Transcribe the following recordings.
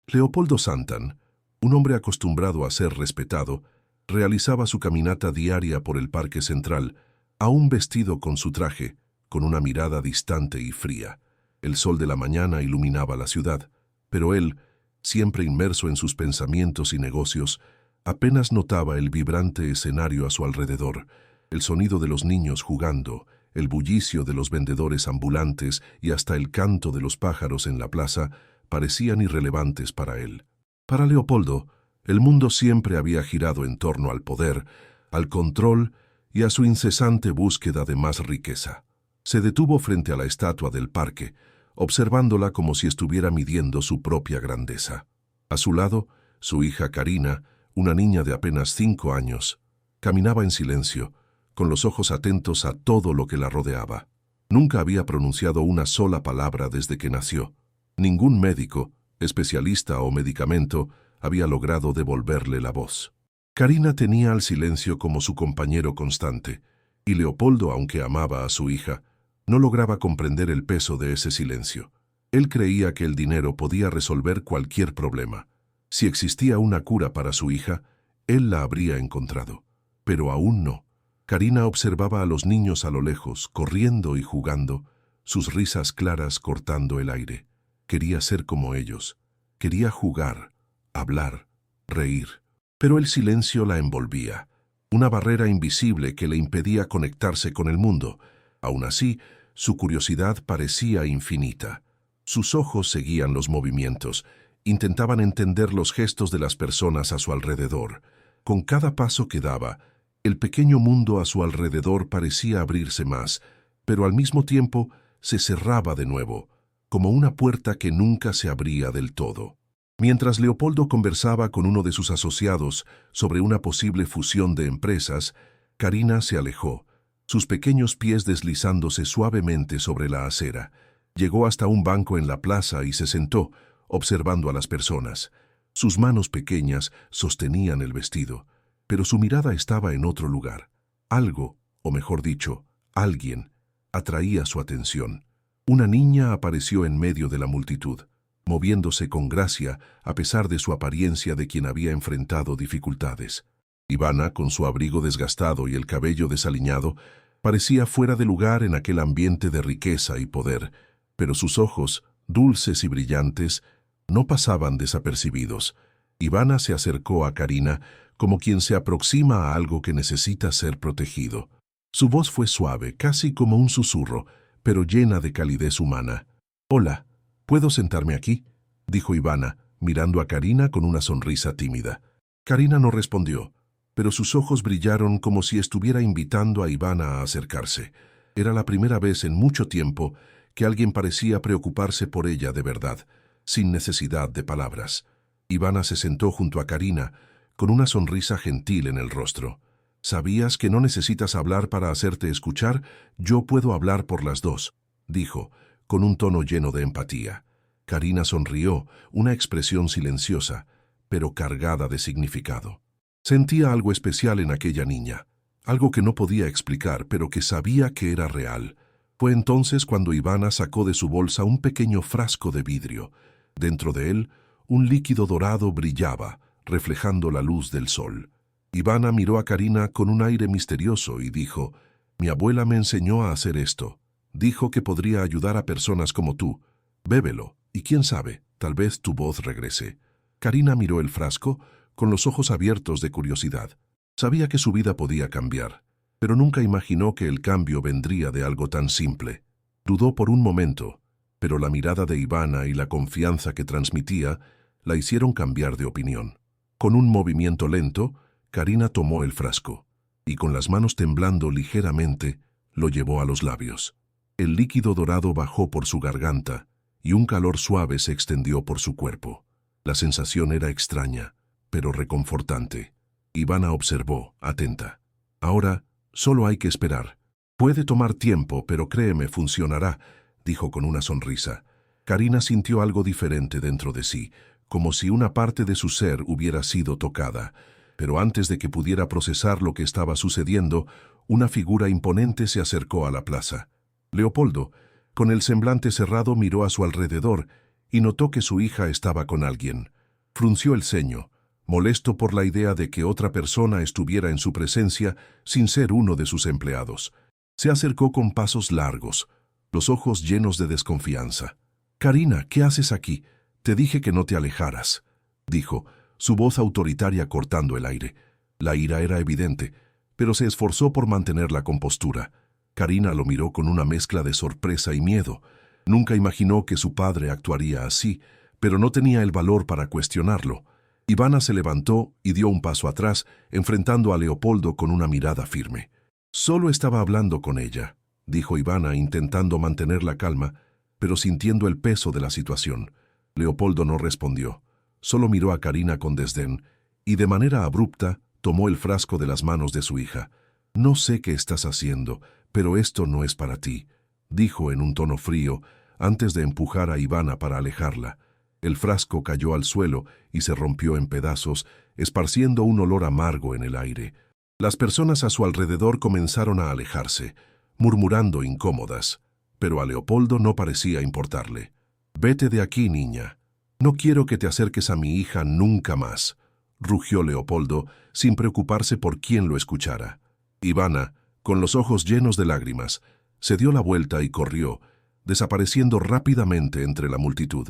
Leopoldo Santan, un hombre acostumbrado a ser respetado, realizaba su caminata diaria por el Parque Central, aún vestido con su traje, con una mirada distante y fría. El sol de la mañana iluminaba la ciudad, pero él, siempre inmerso en sus pensamientos y negocios, apenas notaba el vibrante escenario a su alrededor, el sonido de los niños jugando, el bullicio de los vendedores ambulantes y hasta el canto de los pájaros en la plaza parecían irrelevantes para él. Para Leopoldo, el mundo siempre había girado en torno al poder, al control y a su incesante búsqueda de más riqueza. Se detuvo frente a la estatua del parque, observándola como si estuviera midiendo su propia grandeza. A su lado, su hija Karina, una niña de apenas 5 años, caminaba en silencio, con los ojos atentos a todo lo que la rodeaba. Nunca había pronunciado una sola palabra desde que nació. Ningún médico, especialista o medicamento había logrado devolverle la voz. Karina tenía al silencio como su compañero constante, y Leopoldo, aunque amaba a su hija, no lograba comprender el peso de ese silencio. Él creía que el dinero podía resolver cualquier problema. Si existía una cura para su hija, él la habría encontrado. Pero aún no. Karina observaba a los niños a lo lejos, corriendo y jugando, sus risas claras cortando el aire. Quería ser como ellos. Quería jugar, hablar, reír. Pero el silencio la envolvía, una barrera invisible que le impedía conectarse con el mundo. Aún así, su curiosidad parecía infinita. Sus ojos seguían los movimientos, intentaban entender los gestos de las personas a su alrededor. Con cada paso que daba, el pequeño mundo a su alrededor parecía abrirse más, pero al mismo tiempo se cerraba de nuevo, como una puerta que nunca se abría del todo. Mientras Leopoldo conversaba con uno de sus asociados sobre una posible fusión de empresas, Karina se alejó, sus pequeños pies deslizándose suavemente sobre la acera. Llegó hasta un banco en la plaza y se sentó, observando a las personas. Sus manos pequeñas sostenían el vestido, pero su mirada estaba en otro lugar. Algo, o mejor dicho, alguien, atraía su atención. Una niña apareció en medio de la multitud, moviéndose con gracia a pesar de su apariencia de quien había enfrentado dificultades. Ivana, con su abrigo desgastado y el cabello desaliñado, parecía fuera de lugar en aquel ambiente de riqueza y poder, pero sus ojos, dulces y brillantes, no pasaban desapercibidos. Ivana se acercó a Karina como quien se aproxima a algo que necesita ser protegido. Su voz fue suave, casi como un susurro, pero llena de calidez humana. «Hola, ¿puedo sentarme aquí?», dijo Ivana, mirando a Karina con una sonrisa tímida. Karina no respondió, pero sus ojos brillaron como si estuviera invitando a Ivana a acercarse. Era la primera vez en mucho tiempo que alguien parecía preocuparse por ella de verdad, sin necesidad de palabras. Ivana se sentó junto a Karina, con una sonrisa gentil en el rostro. «¿Sabías que no necesitas hablar para hacerte escuchar? Yo puedo hablar por las dos», dijo, con un tono lleno de empatía. Karina sonrió, una expresión silenciosa, pero cargada de significado. Sentía algo especial en aquella niña, algo que no podía explicar, pero que sabía que era real. Fue entonces cuando Ivana sacó de su bolsa un pequeño frasco de vidrio. Dentro de él, un líquido dorado brillaba, reflejando la luz del sol. Ivana miró a Karina con un aire misterioso y dijo: «Mi abuela me enseñó a hacer esto. Dijo que podría ayudar a personas como tú. Bébelo, y quién sabe, tal vez tu voz regrese». Karina miró el frasco con los ojos abiertos de curiosidad. Sabía que su vida podía cambiar, pero nunca imaginó que el cambio vendría de algo tan simple. Dudó por un momento, pero la mirada de Ivana y la confianza que transmitía la hicieron cambiar de opinión. Con un movimiento lento, Karina tomó el frasco y con las manos temblando ligeramente, lo llevó a los labios. El líquido dorado bajó por su garganta y un calor suave se extendió por su cuerpo. La sensación era extraña, pero reconfortante. Ivana observó, atenta. «Ahora, solo hay que esperar. Puede tomar tiempo, pero créeme, funcionará», dijo con una sonrisa. Karina sintió algo diferente dentro de sí, como si una parte de su ser hubiera sido tocada. Pero antes de que pudiera procesar lo que estaba sucediendo, una figura imponente se acercó a la plaza. Leopoldo, con el semblante cerrado, miró a su alrededor y notó que su hija estaba con alguien. Frunció el ceño, molesto por la idea de que otra persona estuviera en su presencia sin ser uno de sus empleados. Se acercó con pasos largos, los ojos llenos de desconfianza. «Karina, ¿qué haces aquí? Te dije que no te alejaras», dijo, su voz autoritaria cortando el aire. La ira era evidente, pero se esforzó por mantener la compostura. Karina lo miró con una mezcla de sorpresa y miedo. Nunca imaginó que su padre actuaría así, pero no tenía el valor para cuestionarlo. Ivana se levantó y dio un paso atrás, enfrentando a Leopoldo con una mirada firme. «Solo estaba hablando con ella», dijo Ivana, intentando mantener la calma, pero sintiendo el peso de la situación. Leopoldo no respondió. Solo miró a Karina con desdén y, de manera abrupta, tomó el frasco de las manos de su hija. «No sé qué estás haciendo, pero esto no es para ti», dijo en un tono frío, antes de empujar a Ivana para alejarla. El frasco cayó al suelo y se rompió en pedazos, esparciendo un olor amargo en el aire. Las personas a su alrededor comenzaron a alejarse, murmurando incómodas, pero a Leopoldo no parecía importarle. «Vete de aquí, niña. No quiero que te acerques a mi hija nunca más», rugió Leopoldo, sin preocuparse por quién lo escuchara. Ivana, con los ojos llenos de lágrimas, se dio la vuelta y corrió, desapareciendo rápidamente entre la multitud.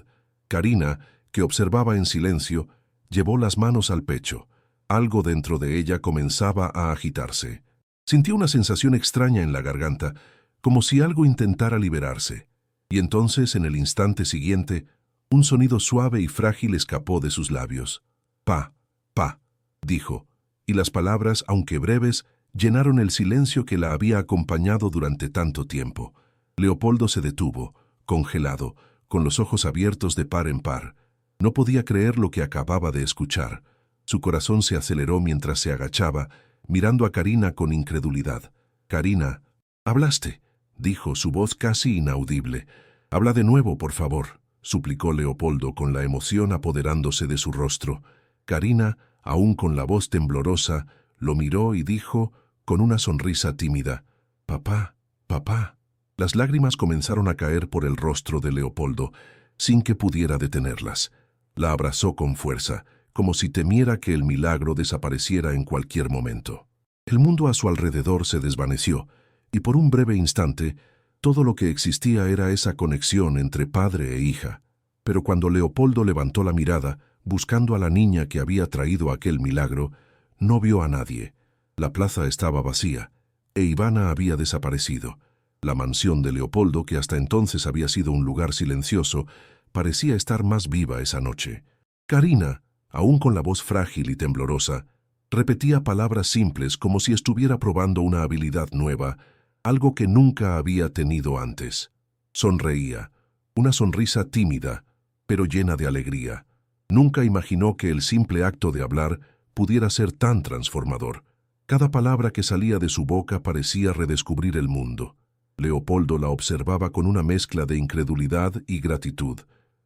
Karina, que observaba en silencio, llevó las manos al pecho. Algo dentro de ella comenzaba a agitarse. Sintió una sensación extraña en la garganta, como si algo intentara liberarse. Y entonces, en el instante siguiente, un sonido suave y frágil escapó de sus labios. «Pa, pa», dijo, y las palabras, aunque breves, llenaron el silencio que la había acompañado durante tanto tiempo. Leopoldo se detuvo, congelado, con los ojos abiertos de par en par. No podía creer lo que acababa de escuchar. Su corazón se aceleró mientras se agachaba, mirando a Karina con incredulidad. «Karina, hablaste», dijo, su voz casi inaudible. «Habla de nuevo, por favor», suplicó Leopoldo con la emoción apoderándose de su rostro. Karina, aún con la voz temblorosa, lo miró y dijo, con una sonrisa tímida: «Papá, papá». Las lágrimas comenzaron a caer por el rostro de Leopoldo, sin que pudiera detenerlas. La abrazó con fuerza, como si temiera que el milagro desapareciera en cualquier momento. El mundo a su alrededor se desvaneció, y por un breve instante, todo lo que existía era esa conexión entre padre e hija. Pero cuando Leopoldo levantó la mirada, buscando a la niña que había traído aquel milagro, no vio a nadie. La plaza estaba vacía, e Ivana había desaparecido. La mansión de Leopoldo, que hasta entonces había sido un lugar silencioso, parecía estar más viva esa noche. Karina, aún con la voz frágil y temblorosa, repetía palabras simples como si estuviera probando una habilidad nueva, algo que nunca había tenido antes. Sonreía, una sonrisa tímida, pero llena de alegría. Nunca imaginó que el simple acto de hablar pudiera ser tan transformador. Cada palabra que salía de su boca parecía redescubrir el mundo. Leopoldo la observaba con una mezcla de incredulidad y gratitud.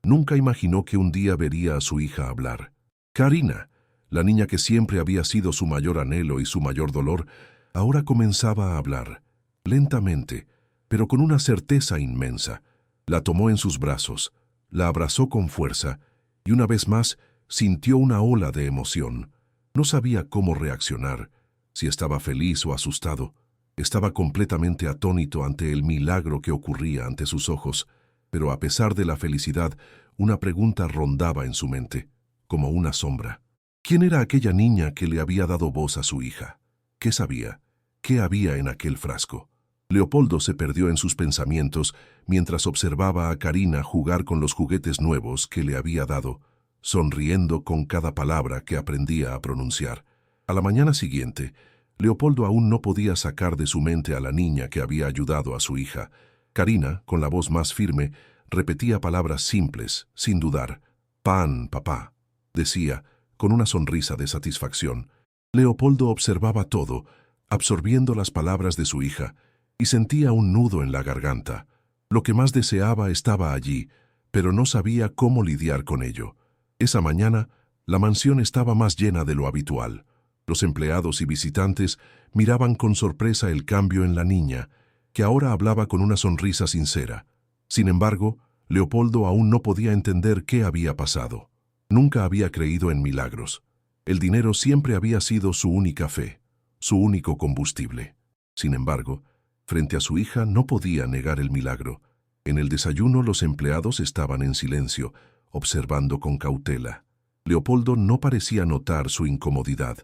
Nunca imaginó que un día vería a su hija hablar. Karina, la niña que siempre había sido su mayor anhelo y su mayor dolor, ahora comenzaba a hablar, lentamente, pero con una certeza inmensa. La tomó en sus brazos, la abrazó con fuerza, y una vez más sintió una ola de emoción. No sabía cómo reaccionar, si estaba feliz o asustado. Estaba completamente atónito ante el milagro que ocurría ante sus ojos, pero a pesar de la felicidad, una pregunta rondaba en su mente, como una sombra. ¿Quién era aquella niña que le había dado voz a su hija? ¿Qué sabía? ¿Qué había en aquel frasco? Leopoldo se perdió en sus pensamientos mientras observaba a Karina jugar con los juguetes nuevos que le había dado, sonriendo con cada palabra que aprendía a pronunciar. A la mañana siguiente, Leopoldo aún no podía sacar de su mente a la niña que había ayudado a su hija. Karina, con la voz más firme, repetía palabras simples, sin dudar. «Pan, papá», decía, con una sonrisa de satisfacción. Leopoldo observaba todo, absorbiendo las palabras de su hija, y sentía un nudo en la garganta. Lo que más deseaba estaba allí, pero no sabía cómo lidiar con ello. Esa mañana, la mansión estaba más llena de lo habitual. Los empleados y visitantes miraban con sorpresa el cambio en la niña, que ahora hablaba con una sonrisa sincera. Sin embargo, Leopoldo aún no podía entender qué había pasado. Nunca había creído en milagros. El dinero siempre había sido su única fe, su único combustible. Sin embargo, frente a su hija no podía negar el milagro. En el desayuno los empleados estaban en silencio, observando con cautela. Leopoldo no parecía notar su incomodidad.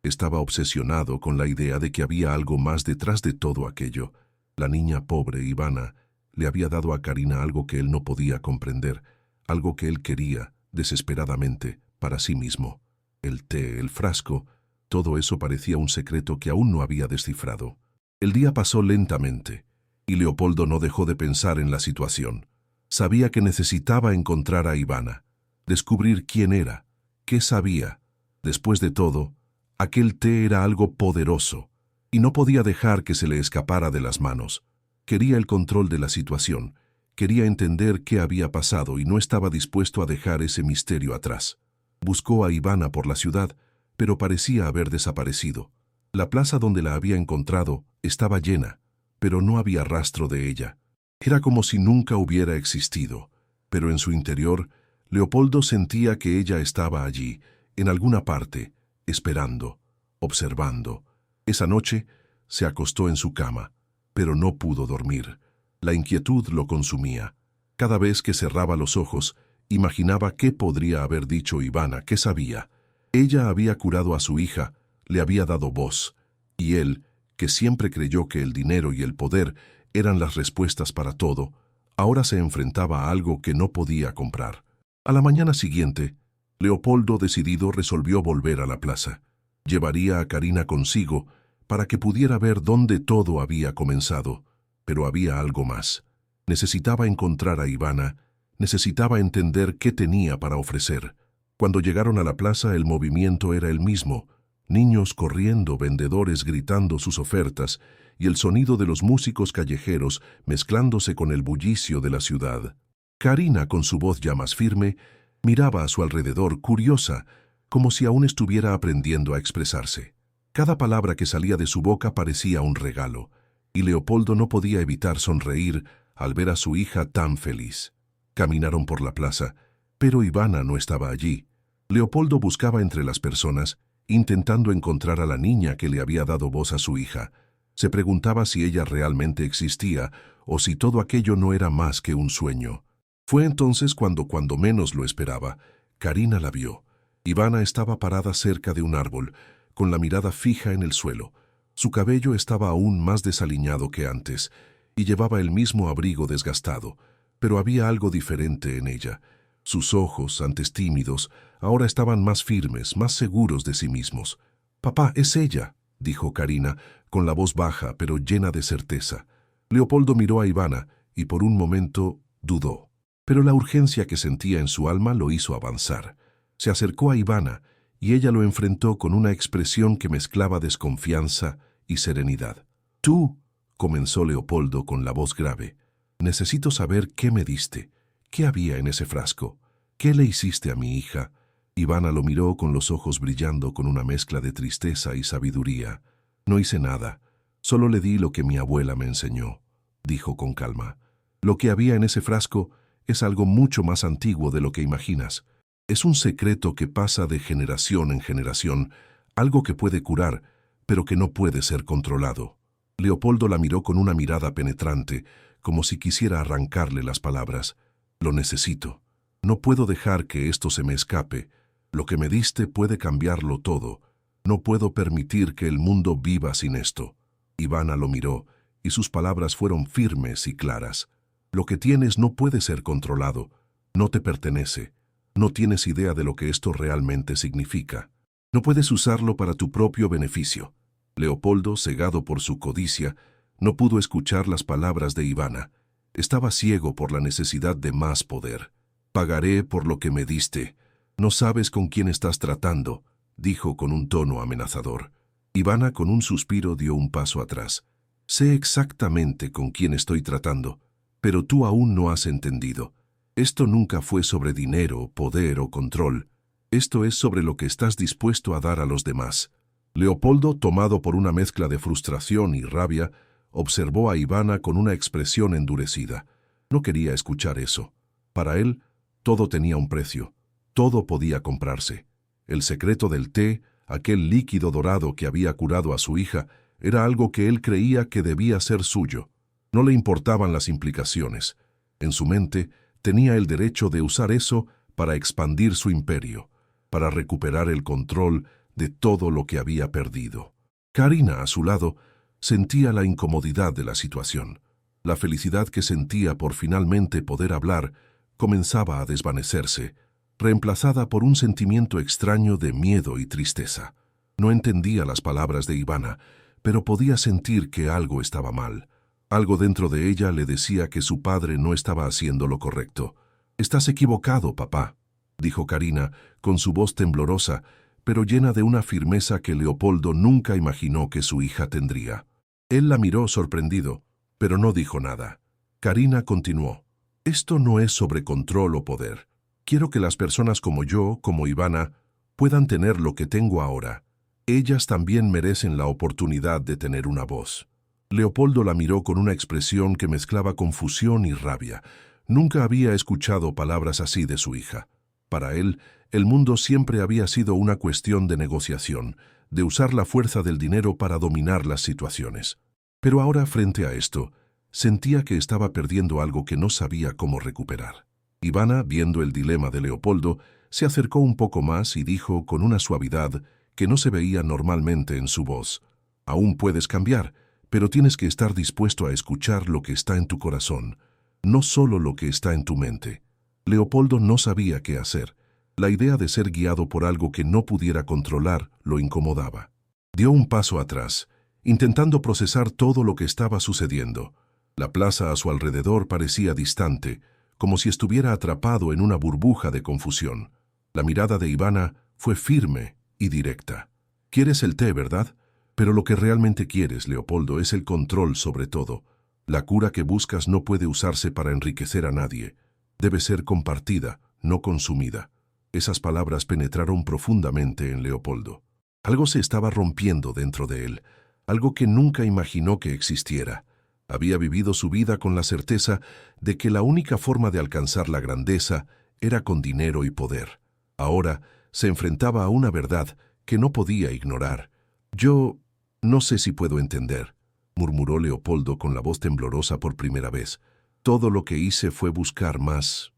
Estaba obsesionado con la idea de que había algo más detrás de todo aquello. La niña pobre, Ivana, le había dado a Karina algo que él no podía comprender, algo que él quería, desesperadamente, para sí mismo. El té, el frasco, todo eso parecía un secreto que aún no había descifrado. El día pasó lentamente, y Leopoldo no dejó de pensar en la situación. Sabía que necesitaba encontrar a Ivana, descubrir quién era, qué sabía. Después de todo, aquel té era algo poderoso, y no podía dejar que se le escapara de las manos. Quería el control de la situación, quería entender qué había pasado y no estaba dispuesto a dejar ese misterio atrás. Buscó a Ivana por la ciudad, pero parecía haber desaparecido. La plaza donde la había encontrado estaba llena, pero no había rastro de ella. Era como si nunca hubiera existido, pero en su interior, Leopoldo sentía que ella estaba allí, en alguna parte, esperando, observando. Esa noche se acostó en su cama, pero no pudo dormir. La inquietud lo consumía. Cada vez que cerraba los ojos, imaginaba qué podría haber dicho Ivana, qué sabía. Ella había curado a su hija, le había dado voz, y él, que siempre creyó que el dinero y el poder eran las respuestas para todo, ahora se enfrentaba a algo que no podía comprar. A la mañana siguiente, Leopoldo, decidido, resolvió volver a la plaza. Llevaría a Karina consigo para que pudiera ver dónde todo había comenzado, pero había algo más. Necesitaba encontrar a Ivana, necesitaba entender qué tenía para ofrecer. Cuando llegaron a la plaza, el movimiento era el mismo. Niños corriendo, vendedores gritando sus ofertas y el sonido de los músicos callejeros mezclándose con el bullicio de la ciudad. Karina, con su voz ya más firme, miraba a su alrededor, curiosa, como si aún estuviera aprendiendo a expresarse. Cada palabra que salía de su boca parecía un regalo, y Leopoldo no podía evitar sonreír al ver a su hija tan feliz. Caminaron por la plaza, pero Ivana no estaba allí. Leopoldo buscaba entre las personas, intentando encontrar a la niña que le había dado voz a su hija. Se preguntaba si ella realmente existía o si todo aquello no era más que un sueño. Fue entonces cuando menos lo esperaba, Karina la vio. Ivana estaba parada cerca de un árbol, con la mirada fija en el suelo. Su cabello estaba aún más desaliñado que antes, y llevaba el mismo abrigo desgastado, pero había algo diferente en ella. Sus ojos, antes tímidos, ahora estaban más firmes, más seguros de sí mismos. «Papá, es ella», dijo Karina, con la voz baja pero llena de certeza. Leopoldo miró a Ivana y por un momento dudó. Pero la urgencia que sentía en su alma lo hizo avanzar. Se acercó a Ivana y ella lo enfrentó con una expresión que mezclaba desconfianza y serenidad. «Tú», comenzó Leopoldo con la voz grave, «necesito saber qué me diste. ¿Qué había en ese frasco? ¿Qué le hiciste a mi hija?» Ivana lo miró con los ojos brillando con una mezcla de tristeza y sabiduría. «No hice nada. Solo le di lo que mi abuela me enseñó», dijo con calma. «Lo que había en ese frasco es algo mucho más antiguo de lo que imaginas. Es un secreto que pasa de generación en generación, algo que puede curar, pero que no puede ser controlado». Leopoldo la miró con una mirada penetrante, como si quisiera arrancarle las palabras. «Lo necesito. No puedo dejar que esto se me escape. Lo que me diste puede cambiarlo todo. No puedo permitir que el mundo viva sin esto». Ivana lo miró, y sus palabras fueron firmes y claras. «Lo que tienes no puede ser controlado. No te pertenece. No tienes idea de lo que esto realmente significa. No puedes usarlo para tu propio beneficio». Leopoldo, cegado por su codicia, no pudo escuchar las palabras de Ivana. Estaba ciego por la necesidad de más poder. «Pagaré por lo que me diste. No sabes con quién estás tratando», dijo con un tono amenazador. Ivana, con un suspiro, dio un paso atrás. «Sé exactamente con quién estoy tratando, pero tú aún no has entendido. Esto nunca fue sobre dinero, poder o control. Esto es sobre lo que estás dispuesto a dar a los demás». Leopoldo, tomado por una mezcla de frustración y rabia, observó a Ivana con una expresión endurecida. No quería escuchar eso. Para él, todo tenía un precio. Todo podía comprarse. El secreto del té, aquel líquido dorado que había curado a su hija, era algo que él creía que debía ser suyo. No le importaban las implicaciones. En su mente, tenía el derecho de usar eso para expandir su imperio, para recuperar el control de todo lo que había perdido. Karina, a su lado, sentía la incomodidad de la situación. La felicidad que sentía por finalmente poder hablar comenzaba a desvanecerse, reemplazada por un sentimiento extraño de miedo y tristeza. No entendía las palabras de Ivana, pero podía sentir que algo estaba mal. Algo dentro de ella le decía que su padre no estaba haciendo lo correcto. «Estás equivocado, papá», dijo Karina, con su voz temblorosa, pero llena de una firmeza que Leopoldo nunca imaginó que su hija tendría. Él la miró sorprendido, pero no dijo nada. Karina continuó: «Esto no es sobre control o poder. Quiero que las personas como yo, como Ivana, puedan tener lo que tengo ahora. Ellas también merecen la oportunidad de tener una voz». Leopoldo la miró con una expresión que mezclaba confusión y rabia. Nunca había escuchado palabras así de su hija. Para él, el mundo siempre había sido una cuestión de negociación, de usar la fuerza del dinero para dominar las situaciones. Pero ahora, frente a esto, sentía que estaba perdiendo algo que no sabía cómo recuperar. Ivana, viendo el dilema de Leopoldo, se acercó un poco más y dijo con una suavidad que no se veía normalmente en su voz: «Aún puedes cambiar, pero tienes que estar dispuesto a escuchar lo que está en tu corazón, no solo lo que está en tu mente». Leopoldo no sabía qué hacer. La idea de ser guiado por algo que no pudiera controlar lo incomodaba. Dio un paso atrás, intentando procesar todo lo que estaba sucediendo. La plaza a su alrededor parecía distante, como si estuviera atrapado en una burbuja de confusión. La mirada de Ivana fue firme y directa. «Quieres el té, ¿verdad? Pero lo que realmente quieres, Leopoldo, es el control sobre todo. La cura que buscas no puede usarse para enriquecer a nadie. Debe ser compartida, no consumida». Esas palabras penetraron profundamente en Leopoldo. Algo se estaba rompiendo dentro de él, algo que nunca imaginó que existiera. Había vivido su vida con la certeza de que la única forma de alcanzar la grandeza era con dinero y poder. Ahora se enfrentaba a una verdad que no podía ignorar. «Yo no sé si puedo entender», murmuró Leopoldo con la voz temblorosa por primera vez. «Todo lo que hice fue buscar más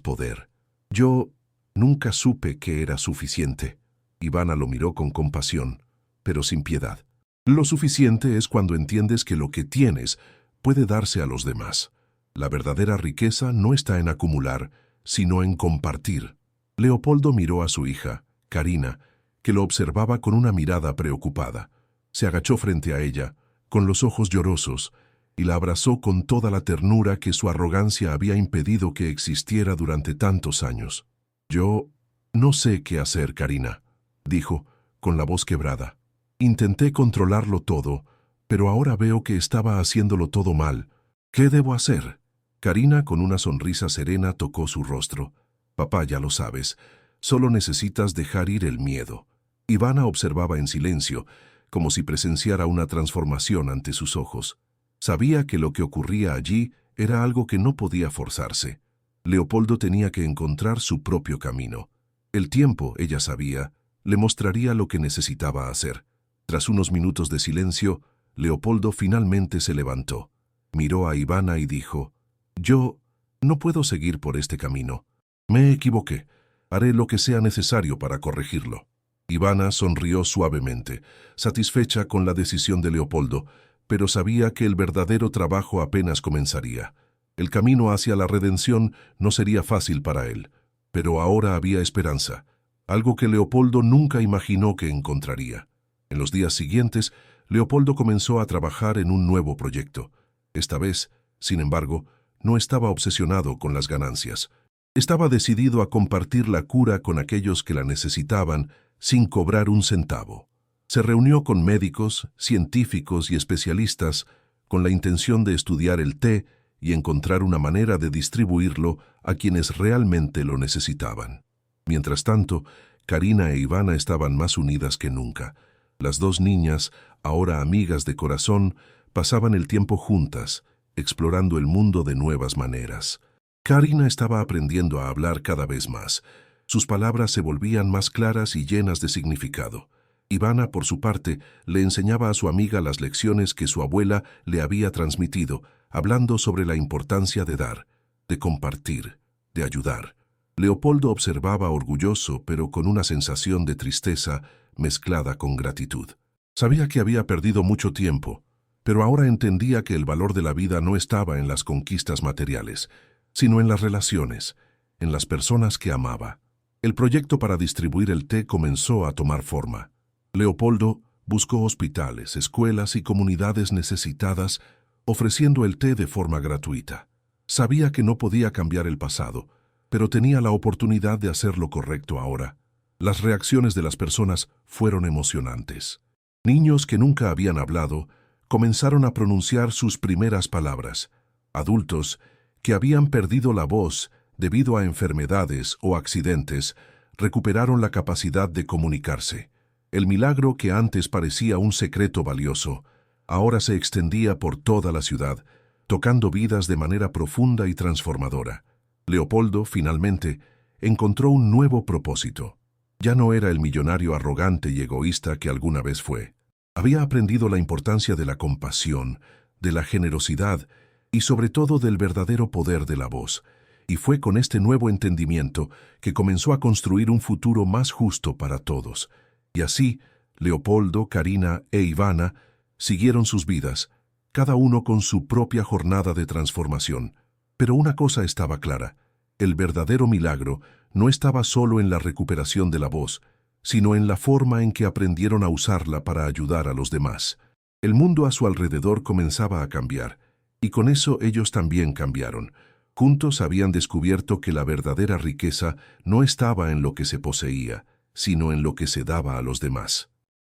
poder. Yo nunca supe que era suficiente». Ivana lo miró con compasión, pero sin piedad. «Lo suficiente es cuando entiendes que lo que tienes puede darse a los demás. La verdadera riqueza no está en acumular, sino en compartir». Leopoldo miró a su hija, Karina, que lo observaba con una mirada preocupada. Se agachó frente a ella, con los ojos llorosos, y la abrazó con toda la ternura que su arrogancia había impedido que existiera durante tantos años. «Yo no sé qué hacer, Karina», dijo, con la voz quebrada. «Intenté controlarlo todo, pero ahora veo que estaba haciéndolo todo mal. ¿Qué debo hacer?». Karina, con una sonrisa serena, tocó su rostro. «Papá, ya lo sabes, solo necesitas dejar ir el miedo». Ivana observaba en silencio, como si presenciara una transformación ante sus ojos. Sabía que lo que ocurría allí era algo que no podía forzarse. Leopoldo tenía que encontrar su propio camino. El tiempo, ella sabía, le mostraría lo que necesitaba hacer. Tras unos minutos de silencio, Leopoldo finalmente se levantó. Miró a Ivana y dijo: «Yo no puedo seguir por este camino. Me equivoqué. Haré lo que sea necesario para corregirlo». Ivana sonrió suavemente, satisfecha con la decisión de Leopoldo, pero sabía que el verdadero trabajo apenas comenzaría. El camino hacia la redención no sería fácil para él, pero ahora había esperanza, algo que Leopoldo nunca imaginó que encontraría. En los días siguientes, Leopoldo comenzó a trabajar en un nuevo proyecto. Esta vez, sin embargo, no estaba obsesionado con las ganancias. Estaba decidido a compartir la cura con aquellos que la necesitaban sin cobrar un centavo. Se reunió con médicos, científicos y especialistas con la intención de estudiar el té y encontrar una manera de distribuirlo a quienes realmente lo necesitaban. Mientras tanto, Karina e Ivana estaban más unidas que nunca. Las dos niñas, ahora amigas de corazón, pasaban el tiempo juntas, explorando el mundo de nuevas maneras. Karina estaba aprendiendo a hablar cada vez más, Sus palabras se volvían más claras y llenas de significado. Ivana, por su parte, le enseñaba a su amiga las lecciones que su abuela le había transmitido, hablando sobre la importancia de dar, de compartir, de ayudar. Leopoldo observaba orgulloso, pero con una sensación de tristeza mezclada con gratitud. Sabía que había perdido mucho tiempo, pero ahora entendía que el valor de la vida no estaba en las conquistas materiales, sino en las relaciones, en las personas que amaba. El proyecto para distribuir el té comenzó a tomar forma. Leopoldo buscó hospitales, escuelas y comunidades necesitadas, ofreciendo el té de forma gratuita. Sabía que no podía cambiar el pasado, pero tenía la oportunidad de hacer lo correcto ahora. Las reacciones de las personas fueron emocionantes. Niños que nunca habían hablado comenzaron a pronunciar sus primeras palabras. Adultos que habían perdido la voz debido a enfermedades o accidentes recuperaron la capacidad de comunicarse. El milagro que antes parecía un secreto valioso, ahora se extendía por toda la ciudad, tocando vidas de manera profunda y transformadora. Leopoldo, finalmente, encontró un nuevo propósito. Ya no era el millonario arrogante y egoísta que alguna vez fue. Había aprendido la importancia de la compasión, de la generosidad y sobre todo del verdadero poder de la voz. Y fue con este nuevo entendimiento que comenzó a construir un futuro más justo para todos. Y así, Leopoldo, Karina e Ivana siguieron sus vidas, cada uno con su propia jornada de transformación. Pero una cosa estaba clara: el verdadero milagro no estaba solo en la recuperación de la voz, sino en la forma en que aprendieron a usarla para ayudar a los demás. El mundo a su alrededor comenzaba a cambiar, y con eso ellos también cambiaron. Juntos habían descubierto que la verdadera riqueza no estaba en lo que se poseía, sino en lo que se daba a los demás.